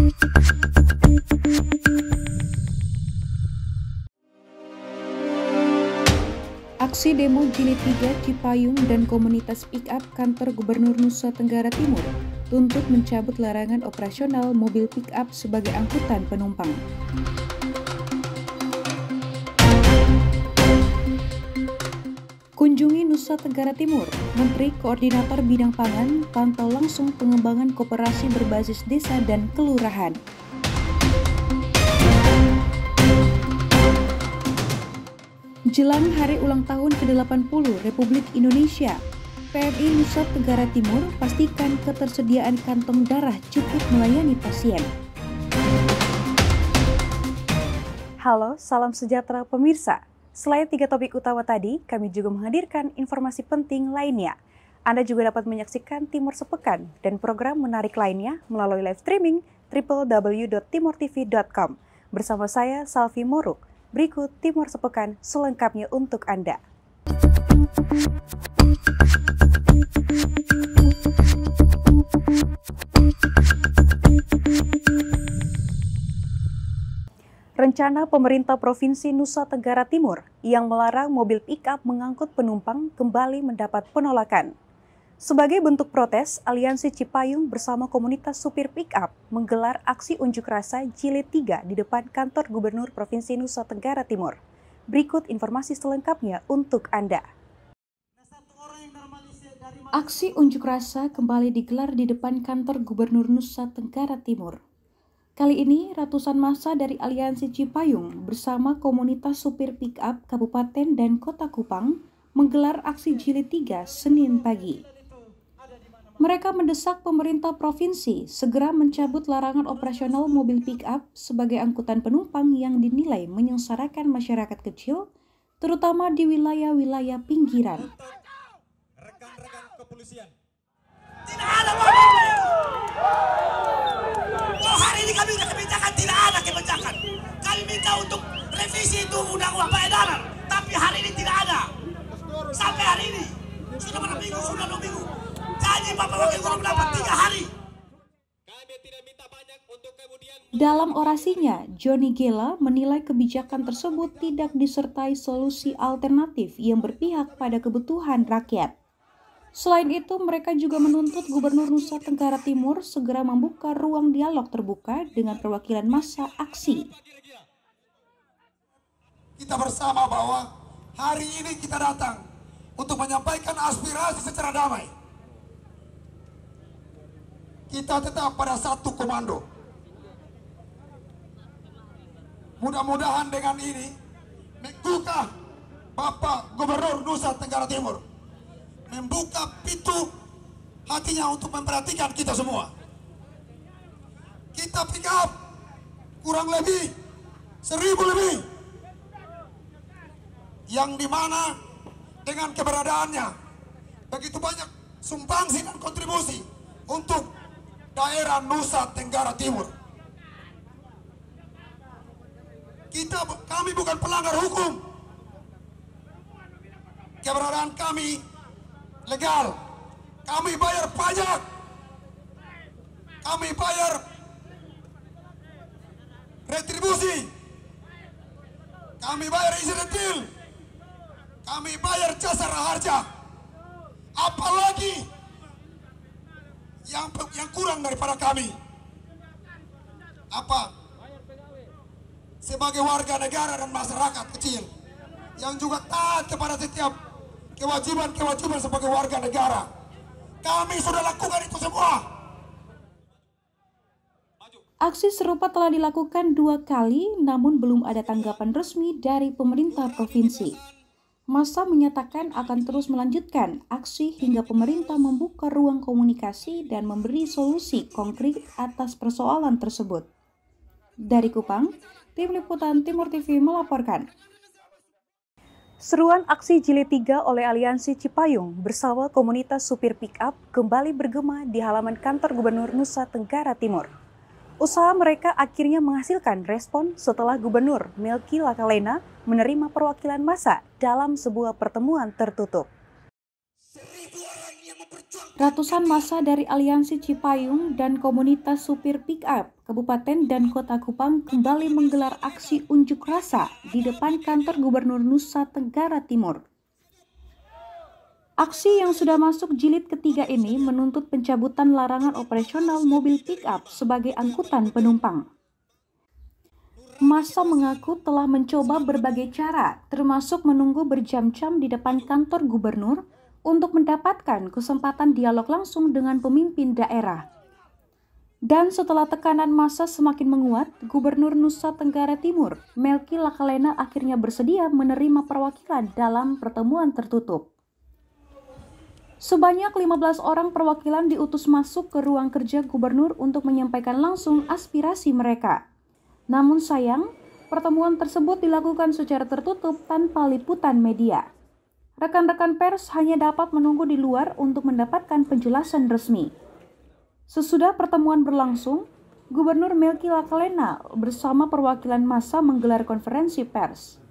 Aksi demo Jilid 3 Cipayung dan komunitas pick-up kantor Gubernur Nusa Tenggara Timur tuntut mencabut larangan operasional mobil pick-up sebagai angkutan penumpang. Kunjungi Nusa Tenggara Timur, Menteri Koordinator Bidang Pangan pantau langsung pengembangan koperasi berbasis desa dan kelurahan. Jelang Hari Ulang Tahun ke-80 Republik Indonesia, PMI Nusa Tenggara Timur pastikan ketersediaan kantong darah cukup melayani pasien. Halo, salam sejahtera pemirsa. Selain 3 topik utama tadi, kami juga menghadirkan informasi penting lainnya. Anda juga dapat menyaksikan Timur Sepekan dan program menarik lainnya melalui live streaming www.timortv.com. Bersama saya, Salvi Moruk. Berikut Timur Sepekan selengkapnya untuk Anda. Rencana pemerintah Provinsi Nusa Tenggara Timur yang melarang mobil pick-up mengangkut penumpang kembali mendapat penolakan. Sebagai bentuk protes, Aliansi Cipayung bersama komunitas supir pick-up menggelar aksi unjuk rasa Jilid 3 di depan kantor Gubernur Provinsi Nusa Tenggara Timur. Berikut informasi selengkapnya untuk Anda. Aksi unjuk rasa kembali digelar di depan kantor Gubernur Nusa Tenggara Timur. Kali ini, ratusan massa dari Aliansi Cipayung bersama komunitas supir pick-up Kabupaten dan Kota Kupang menggelar aksi Jilid 3 Senin pagi. Mereka mendesak pemerintah provinsi segera mencabut larangan operasional mobil pick-up sebagai angkutan penumpang yang dinilai menyengsarakan masyarakat kecil, terutama di wilayah-wilayah pinggiran. Rekan-rekan kepolisian. Tidak ada hari ini kami minta kebijakan, tidak ada kebijakan. Kami minta untuk revisi itu undang-undang peredaran, tapi hari ini tidak ada. Sampai hari ini sudah berapa minggu, sudah 2 minggu. Gaji Bapak Wakil Gubernur mendapat 3 hari. Kami tidak minta banyak untuk kemudian. Dalam orasinya, Johnny Gela menilai kebijakan tersebut tidak disertai solusi alternatif yang berpihak pada kebutuhan rakyat. Selain itu, mereka juga menuntut Gubernur Nusa Tenggara Timur segera membuka ruang dialog terbuka dengan perwakilan massa aksi. Kita bersama bahwa hari ini kita datang untuk menyampaikan aspirasi secara damai. Kita tetap pada satu komando. Mudah-mudahan dengan ini membuka Bapak Gubernur Nusa Tenggara Timur, membuka pintu hatinya untuk memperhatikan kita semua. Kita pick up kurang lebih 1.000 lebih, yang dimana dengan keberadaannya begitu banyak sumbangsi dan kontribusi untuk daerah Nusa Tenggara Timur. Kami bukan pelanggar hukum. Keberadaan kami legal. Kami bayar pajak. Kami bayar retribusi. Kami bayar insentif. Kami bayar jasara harja. Apalagi yang kurang daripada kami. Apa? Sebagai warga negara dan masyarakat kecil yang juga taat kepada setiap kewajiban-kewajiban sebagai warga negara. Kami sudah lakukan itu semua. Aksi serupa telah dilakukan 2 kali, namun belum ada tanggapan resmi dari pemerintah provinsi. Massa menyatakan akan terus melanjutkan aksi hingga pemerintah membuka ruang komunikasi dan memberi solusi konkret atas persoalan tersebut. Dari Kupang, Tim Liputan Timur TV melaporkan. Seruan aksi Jilid 3 oleh Aliansi Cipayung bersama komunitas supir pick-up kembali bergema di halaman kantor Gubernur Nusa Tenggara Timur. Usaha mereka akhirnya menghasilkan respon setelah Gubernur Melki Lakalena menerima perwakilan massa dalam sebuah pertemuan tertutup. 1.000 orang yang Ratusan massa dari Aliansi Cipayung dan komunitas supir pick-up Kabupaten dan Kota Kupang kembali menggelar aksi unjuk rasa di depan kantor Gubernur Nusa Tenggara Timur. Aksi yang sudah masuk jilid ketiga ini menuntut pencabutan larangan operasional mobil pick-up sebagai angkutan penumpang. Massa mengaku telah mencoba berbagai cara, termasuk menunggu berjam-jam di depan kantor gubernur untuk mendapatkan kesempatan dialog langsung dengan pemimpin daerah. Dan setelah tekanan massa semakin menguat, Gubernur Nusa Tenggara Timur, Melki Lakalena akhirnya bersedia menerima perwakilan dalam pertemuan tertutup. Sebanyak 15 orang perwakilan diutus masuk ke ruang kerja gubernur untuk menyampaikan langsung aspirasi mereka. Namun sayang, pertemuan tersebut dilakukan secara tertutup tanpa liputan media. Rekan-rekan pers hanya dapat menunggu di luar untuk mendapatkan penjelasan resmi. Sesudah pertemuan berlangsung, Gubernur Melki Lakalena bersama perwakilan massa menggelar konferensi pers.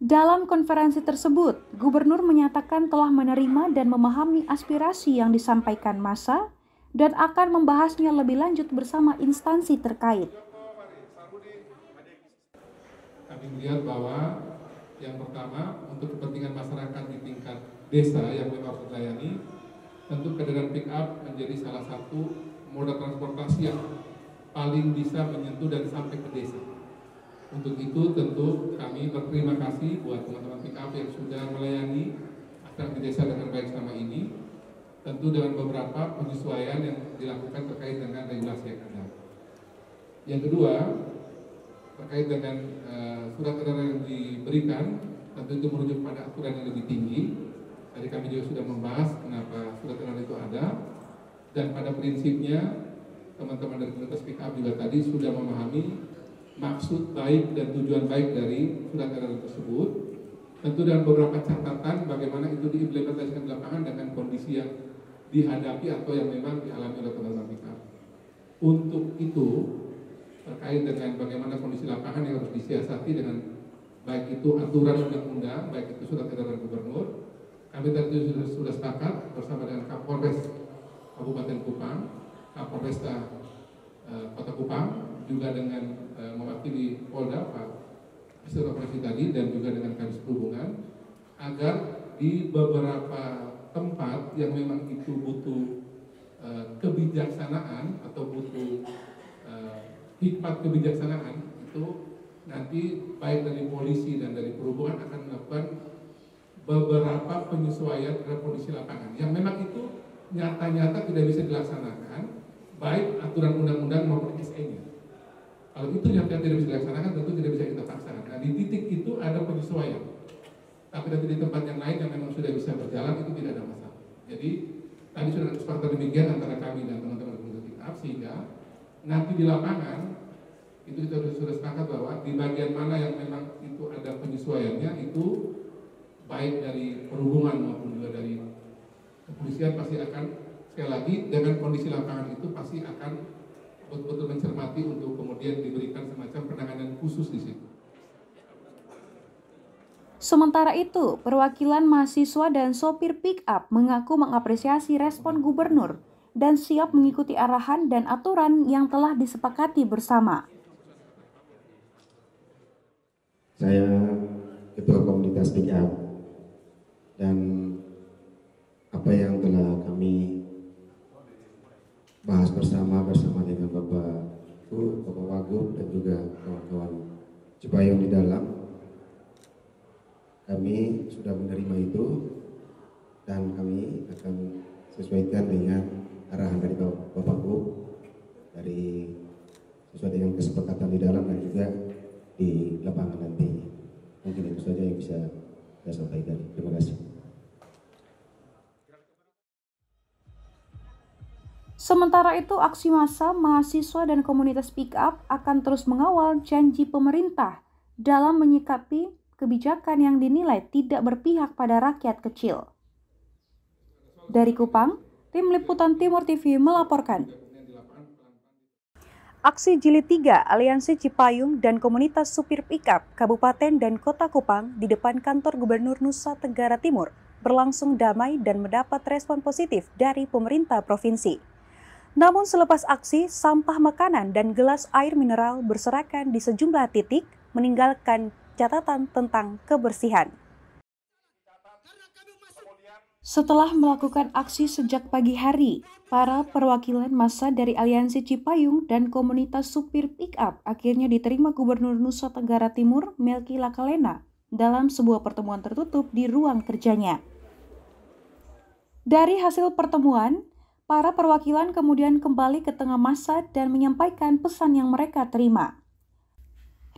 Dalam konferensi tersebut, Gubernur menyatakan telah menerima dan memahami aspirasi yang disampaikan massa dan akan membahasnya lebih lanjut bersama instansi terkait. Kami melihat bahwa yang pertama, untuk kepentingan masyarakat di tingkat desa yang memang harus dilayani, tentu kendaraan pick up menjadi salah satu moda transportasi yang paling bisa menyentuh dan sampai ke desa. Untuk itu tentu kami berterima kasih buat teman-teman pick up yang sudah melayani masyarakat di desa dengan baik selama ini, tentu dengan beberapa penyesuaian yang dilakukan terkait dengan regulasi yang ada. Yang kedua, terkait dengan surat edaran yang diberikan, tentu itu merujuk pada aturan yang lebih tinggi. Tadi kami juga sudah membahas kenapa surat edaran itu ada, dan pada prinsipnya teman-teman dari komunitas pick up juga tadi sudah memahami maksud baik dan tujuan baik dari surat edaran tersebut. Tentu dengan beberapa catatan bagaimana itu diimplementasikan di lapangan dengan kondisi yang dihadapi atau yang memang dialami oleh teman-teman pick up. Untuk itu, terkait dengan bagaimana kondisi lapangan yang harus disiasati dengan baik itu aturan undang-undang, baik itu surat edaran gubernur, kami tadi sudah sepakat bersama dengan Kapolres Kabupaten Kupang, Kapolresta Kota Kupang, juga dengan mewakili Polda Pak Kasih Operasi tadi dan juga dengan Kadis Perhubungan, agar di beberapa tempat yang memang itu butuh kebijaksanaan atau butuh hikmat kebijaksanaan itu nanti baik dari polisi dan dari perhubungan akan melakukan beberapa penyesuaian terhadap kondisi lapangan yang memang itu nyata-nyata tidak bisa dilaksanakan baik aturan undang-undang maupun SE-nya. Kalau itu nyata-nyata tidak bisa dilaksanakan tentu tidak bisa kita paksakan. Nah di titik itu ada penyesuaian. Tapi nanti di tempat yang lain yang memang sudah bisa berjalan itu tidak ada masalah. Jadi tadi sudah kesepakatan demikian antara kami dan teman-teman komunitas pick up, sehingga nanti di lapangan itu kita sudah sepakat bahwa di bagian mana yang memang itu ada penyesuaiannya, itu baik dari perhubungan maupun juga dari kepolisian pasti akan, sekali lagi dengan kondisi lapangan itu pasti akan betul-betul mencermati untuk kemudian diberikan semacam penanganan khusus di situ. Sementara itu, perwakilan mahasiswa dan sopir pick-up mengaku mengapresiasi respon gubernur dan siap mengikuti arahan dan aturan yang telah disepakati bersama. Saya Ketua Komunitas Pick-up, dan apa yang telah kami bahas bersama dengan Bapak Wagub dan juga kawan-kawan Cipayung di dalam, kami sudah menerima itu dan kami akan sesuaikan dengan arahan dari Bapak Gub, dari sesuai dengan kesepakatan di dalam dan juga di lapangan nanti. Mungkin itu saja yang bisa saya sampaikan. Terima kasih. Sementara itu, aksi massa, mahasiswa dan komunitas pick-up akan terus mengawal janji pemerintah dalam menyikapi kebijakan yang dinilai tidak berpihak pada rakyat kecil. Dari Kupang, Tim Liputan Timur TV melaporkan. Aksi Jilid 3 Aliansi Cipayung dan komunitas supir pick-up Kabupaten dan Kota Kupang di depan kantor Gubernur Nusa Tenggara Timur berlangsung damai dan mendapat respon positif dari pemerintah provinsi. Namun selepas aksi, sampah makanan dan gelas air mineral berserakan di sejumlah titik, meninggalkan catatan tentang kebersihan. Setelah melakukan aksi sejak pagi hari, para perwakilan massa dari Aliansi Cipayung dan komunitas supir pick-up akhirnya diterima Gubernur Nusa Tenggara Timur, Melki Lakalena, dalam sebuah pertemuan tertutup di ruang kerjanya. Dari hasil pertemuan, para perwakilan kemudian kembali ke tengah massa dan menyampaikan pesan yang mereka terima.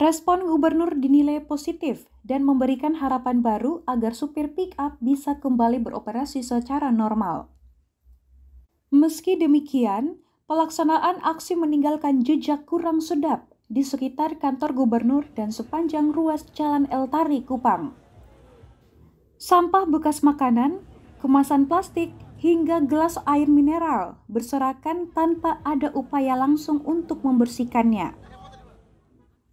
Respon gubernur dinilai positif dan memberikan harapan baru agar supir pick-up bisa kembali beroperasi secara normal. Meski demikian, pelaksanaan aksi meninggalkan jejak kurang sedap di sekitar kantor gubernur dan sepanjang ruas Jalan El Tari, Kupang. Sampah bekas makanan, kemasan plastik, hingga gelas air mineral berserakan tanpa ada upaya langsung untuk membersihkannya.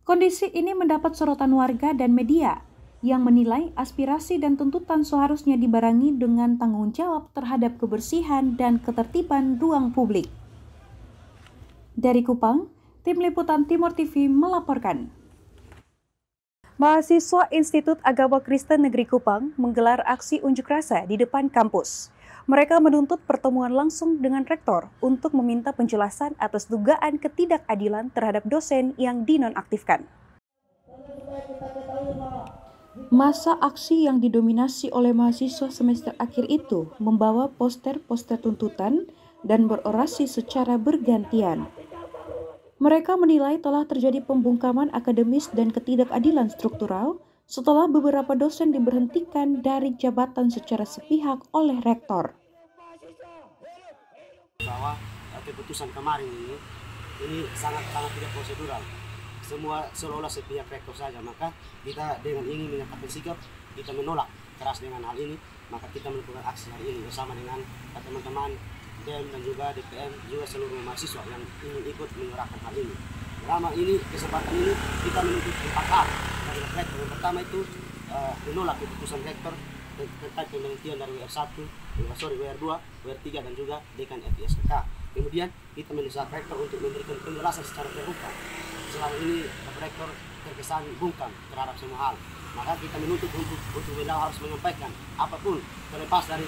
Kondisi ini mendapat sorotan warga dan media yang menilai aspirasi dan tuntutan seharusnya dibarengi dengan tanggung jawab terhadap kebersihan dan ketertiban ruang publik. Dari Kupang, Tim Liputan Timur TV melaporkan. Mahasiswa Institut Agama Kristen Negeri Kupang menggelar aksi unjuk rasa di depan kampus. Mereka menuntut pertemuan langsung dengan rektor untuk meminta penjelasan atas dugaan ketidakadilan terhadap dosen yang dinonaktifkan. Masa aksi yang didominasi oleh mahasiswa semester akhir itu membawa poster-poster tuntutan dan berorasi secara bergantian. Mereka menilai telah terjadi pembungkaman akademis dan ketidakadilan struktural setelah beberapa dosen diberhentikan dari jabatan secara sepihak oleh rektor. Bahwa keputusan kemarin ini sangat tidak prosedural. Semua seolah-olah sepihak rektor saja, maka kita dengan ingin menyatakan sikap, kita menolak keras dengan hal ini, maka kita melakukan aksi hari ini bersama dengan teman-teman DEM dan juga DPM, juga seluruh mahasiswa yang ingin ikut menyuarakan hal ini. Selama ini, kesempatan ini, kita menuntut 4 hal dari rektor. Yang pertama itu menolak keputusan rektor terkait pemberhentian dari WR2, WR3 dan juga Dekan FISK. Kemudian kita mendesak rektor untuk memberikan penjelasan secara terbuka. Selama ini rektor terkesan bungkam terhadap semua hal. Maka kita menuntut untuk beliau harus menyampaikan apapun terlepas dari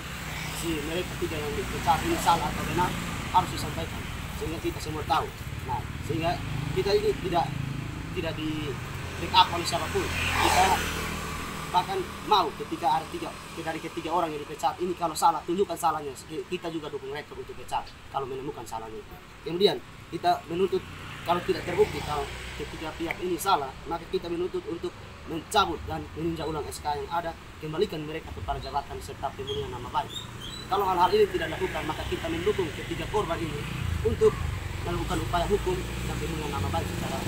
si mereka tiga yang dipecat ini salah atau benar harus disampaikan sehingga kita semua tahu. Nah, sehingga kita ini tidak di backup oleh siapapun. Kita bahkan mau ketika dari ketiga orang yang dipecat ini kalau salah tunjukkan salahnya, kita juga dukung rektor untuk pecat kalau menemukan salahnya itu. Kemudian kita menuntut kalau tidak terbukti kalau ketiga pihak ini salah, maka kita menuntut untuk mencabut dan meninjau ulang SK yang ada, kembalikan mereka kepada jabatan serta pemulihan nama baik. Kalau hal-hal ini tidak dilakukan, maka kita mendukung ketiga korban ini untuk melakukan upaya hukum dan pemulihan nama baik secara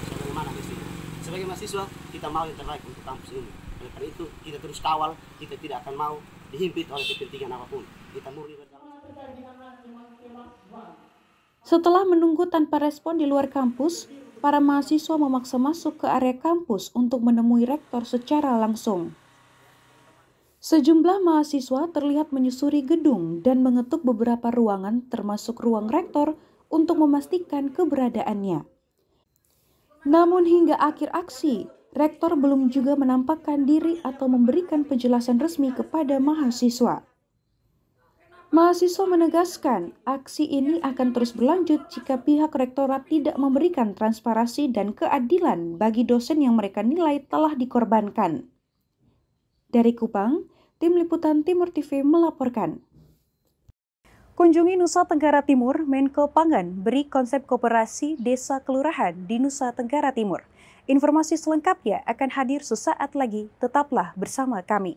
sebagaimana mestinya. Sebagai mahasiswa, kita mau yang terbaik untuk kampus ini. Oleh karena itu, kita terus kawal, kita tidak akan mau dihimpit oleh kepentingan apapun. Kita murni berjalan. Setelah menunggu tanpa respon di luar kampus, para mahasiswa memaksa masuk ke area kampus untuk menemui rektor secara langsung. Sejumlah mahasiswa terlihat menyusuri gedung dan mengetuk beberapa ruangan termasuk ruang rektor untuk memastikan keberadaannya. Namun hingga akhir aksi, rektor belum juga menampakkan diri atau memberikan penjelasan resmi kepada mahasiswa. Mahasiswa menegaskan aksi ini akan terus berlanjut jika pihak rektorat tidak memberikan transparansi dan keadilan bagi dosen yang mereka nilai telah dikorbankan. Dari Kupang, Tim Liputan Timur TV melaporkan. Kunjungi Nusa Tenggara Timur, Menko Pangan beri konsep koperasi desa kelurahan di Nusa Tenggara Timur. Informasi selengkapnya akan hadir sesaat lagi, tetaplah bersama kami.